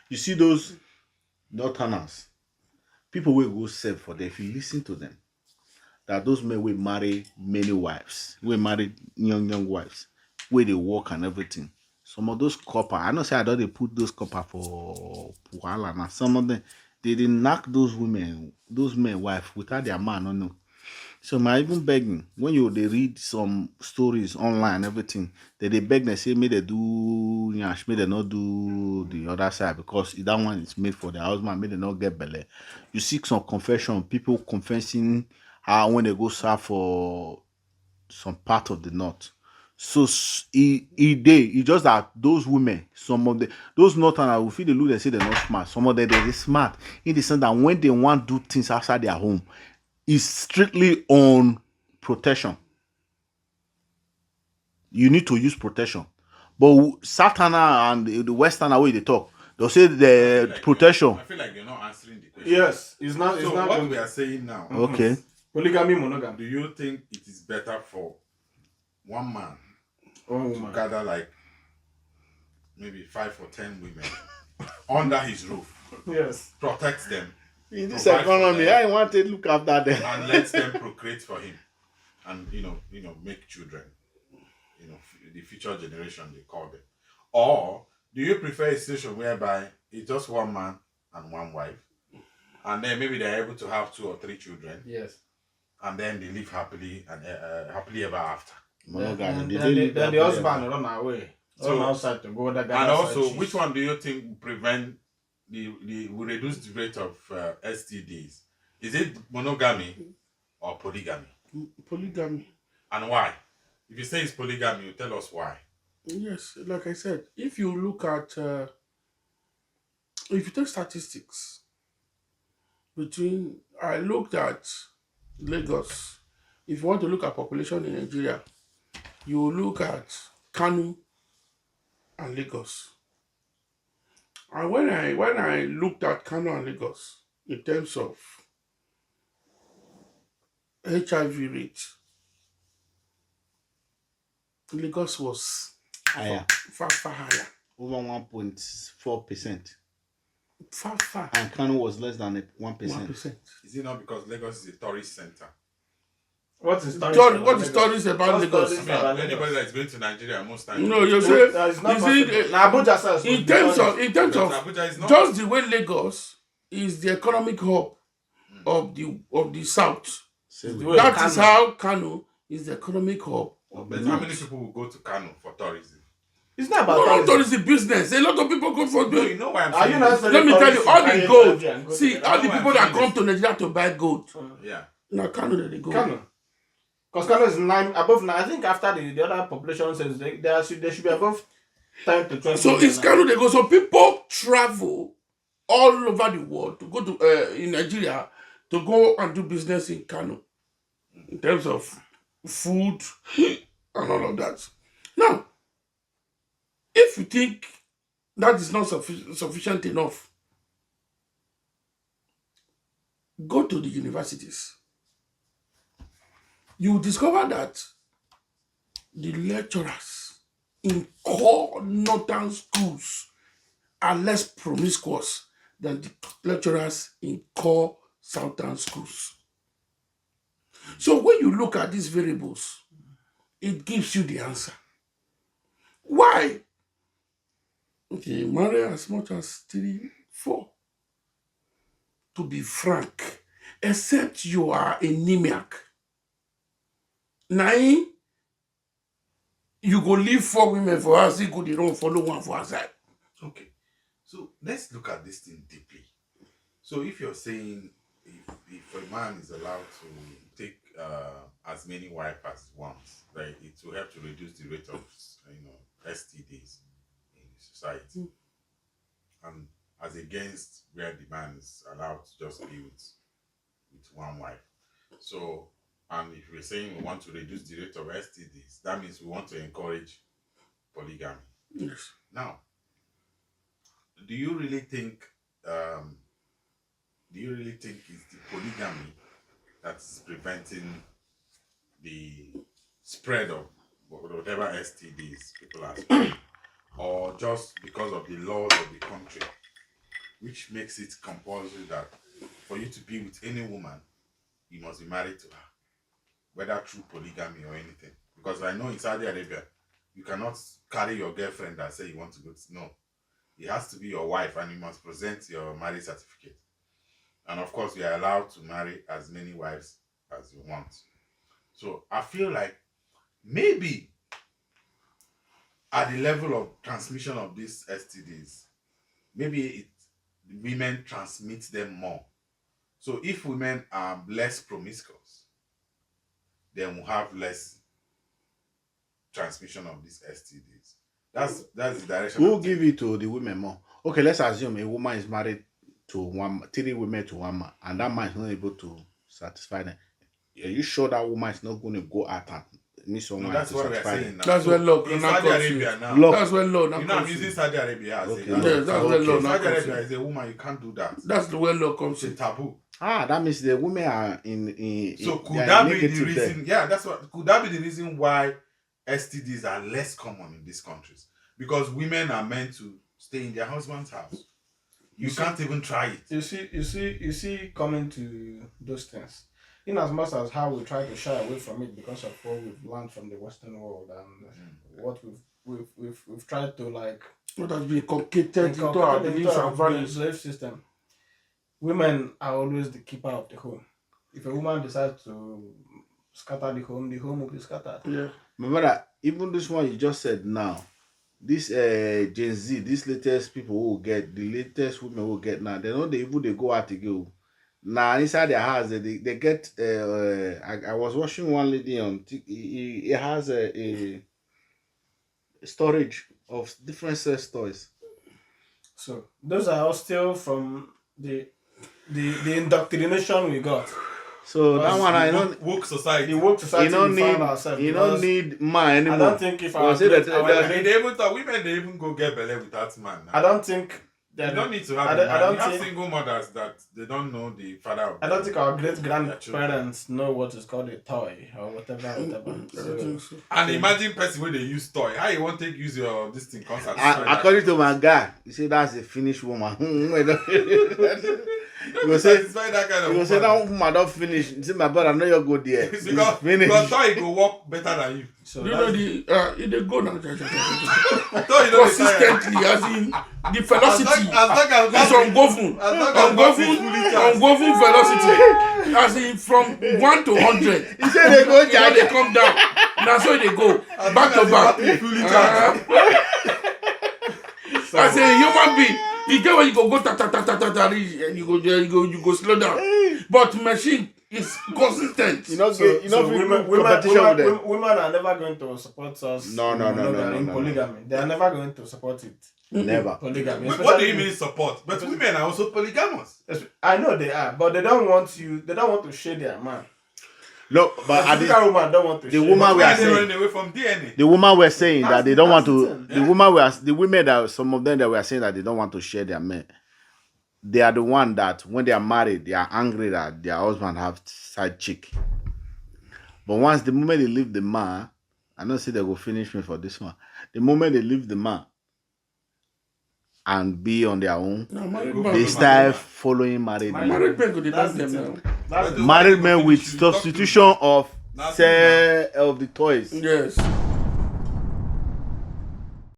You see those northerners, people will go serve for them. If you listen to them, that those men will marry many wives, will marry young wives, where they work and everything. Some of those copper, I know say I don't they put those copper for Puhala now. Some of them they didn't knock those women, those men wife without their man, no. So my even begging when you they read some stories online, everything, they beg they say may they do yash, may they not do the other side because that one is made for the husband, may they not get belly. You see some confession, people confessing how when they go serve for some part of the north. So he just that those women, some of the those northerners will feel the look they say they're not smart. Some of them they're smart in the sense that when they want to do things outside their home, is strictly on protection. You need to use protection. But Southerner and the Westerner way they talk, they'll say the protection. I feel like you're not answering the question. Yes, it's not. It's So not. what we are saying now. Okay. Polygamy, monogamy. Do you think it is better for one man Oh to my. gather like maybe 5 or 10 women under his roof, Yes. protect them, In this provide for economy, them, I want to look after them. and let them procreate for him, and make children, the future generation they call them? Or do you prefer a situation whereby it's just one man and one wife, and then maybe they're able to have 2 or 3 children, Yes. and then they live happily and happily ever after? Monogamy. Then the husband run away. So- Run outside to go. That And also, which one do you think will prevent will reduce the rate of STDs? Is it monogamy or polygamy? Polygamy. And why? If you say it's polygamy, you tell us why. Yes, like I said, if you look at, if you take statistics I looked at Lagos. If you want to look at population in Nigeria, you look at Kano and Lagos. And when I looked at Kano and Lagos in terms of HIV rate, Lagos was Higher. far higher. Over 1.4%. Far. And Kano was less than 1%. 1%. Is it not because Lagos is a tourist center? what is What is stories about What's Lagos? stories? I mean, About anybody Lagos. that's been to Nigeria most times. No, you say It's not is possible. it Now Abuja says in terms of Abuja is not. just the way Lagos is the economic hub of the south. Same The way. way- That Kano. is how Kano is the economic hub of the But how many north. people will go to Kano for tourism? It's not No, about not tourism. tourism business. A lot of people go for No, you know why I'm Are saying you not this? saying Let me tell you, all the tourism? gold. Yeah, go See, together. all the That's people why I'm that come saying to Nigeria to buy gold, Yeah. now Kano they go. Kano. Because Kano is above 9. I think after the other population says they should be above 10 to 20. So it's Kano they go. So people travel all over the world to go to in Nigeria to go and do business in Kano in terms of food and all of that. Now, if you think that is not sufficient enough, go to the universities. You will discover that the lecturers in core northern schools are less promiscuous than the lecturers in core southern schools. So when you look at these variables, it gives you the answer. Why? Okay, marry as much as 3, 4. To be frank, except you are anemic. Now, you go leave 4 women for us, you go the wrong follow one for outside. Okay. So let's look at this thing deeply. So if you're saying if a man is allowed to take as many wives as he wants, right, it will help to reduce the rate of STDs in society, and as against where the man is allowed to just be with one wife. So, and if we're saying we want to reduce the rate of STDs, that means we want to encourage polygamy. Yes. Now, do you really think it's the polygamy that's preventing the spread of whatever STDs people are spreading, or just because of the laws of the country which makes it compulsory that for you to be with any woman, you must be married to her, whether through polygamy or anything. Because I know in Saudi Arabia, you cannot carry your girlfriend and say you want to go to, no. It has to be your wife, and you must present your marriage certificate. And of course, you are allowed to marry as many wives as you want. So I feel like maybe at the level of transmission of these STDs, maybe women transmit them more. So if women are less promiscuous, then we'll have less transmission of these STDs. That's the direction. Who give it to the women more? Okay, let's assume a woman is married to 3 women to 1 man, and that man is not able to satisfy them. Are you sure that woman is not going to go out and meet someone that's to what we are satisfy saying them? now. That's where law in now Saudi comes Arabia in. now. Law. That's where law now You know, I'm comes using in. Saudi Arabia as Okay. a Yes, that's where law now Saudi comes Arabia in. is a woman, you can't do that. That's the way law comes It's a in. taboo. That means the women are in So could they are that be the negative there. reason? Yeah, that's what. Could that be the reason why STDs are less common in these countries? Because women are meant to stay in their husband's house. You can't even try it. You see, coming to those things, in as much as how we try to shy away from it because of what we've learned from the Western world and what we've tried to like What has been inculcated into our inculcate into beliefs our and values. slave system. Women are always the keeper of the home. If a woman decides to scatter the home will be scattered. Yeah. Remember that even this one you just said now, this Gen Z, these latest people who will get, the latest women who will get now, they know they go out to go. Now inside their house, they get. I was watching one lady on. It has a storage of different sex toys. So those are all still from the indoctrination we got. So that one I don't. Woke society. The woke society You don't we found need. ourselves. You don't because need man anymore. I don't think if our Well, say great- that- our that- great- They even thought women they even go get belly without man. I don't think You that don't need to have I a don't- man. I don't You have think- single mothers that they don't know the father of I don't them. think our great children. grandparents know what is called a toy or whatever. I don't So, think so. And imagine person where they use toy. How you want to use your this thing concert? According to my guy, he say that's a Finnish woman. You go say satisfy that kind of you go say woman. that woman don't finish. You say my brother, no you go there. It's because finished. toy go work better than you. so You know that's- they go now Toy you know they tire. consistently, as in the velocity. As long as It's ungoverned. as long as God is fully charged. Ungoverned velocity. As in from 1 to 100. He say they go You know, they charge. come down. That's why they go back to back. Fully charged. As a human being, you get where you go ta ta ta ta ta ta, and you go slow down. But machine is consistent. You know, So, you know, competition with them. women are never going to support us. No, no, in no, no, monogamy, no, in no, polygamy. They are never going to support it. Never. Polygamy. What do especially- you mean support? But women are also polygamous. I know they are, but they don't want you. They don't want to share their man. No, but The at typical the, woman don't want to the share. woman Why we are are they saying running away from DNA? the woman were saying that they don't want That's to. the thing. The woman were the women that some of them that were saying that they don't want to share their men. They are the one that when they are married, they are angry that their husband have side chick. But once the moment they leave the man, I don't say they will finish me for this one. The moment they leave the man and be on their own, No, married They man they go start back. following married men. Married men go dey That's dance the them thing. now. That's the Married men with You talk to- substitution of That's of the toys. Yes.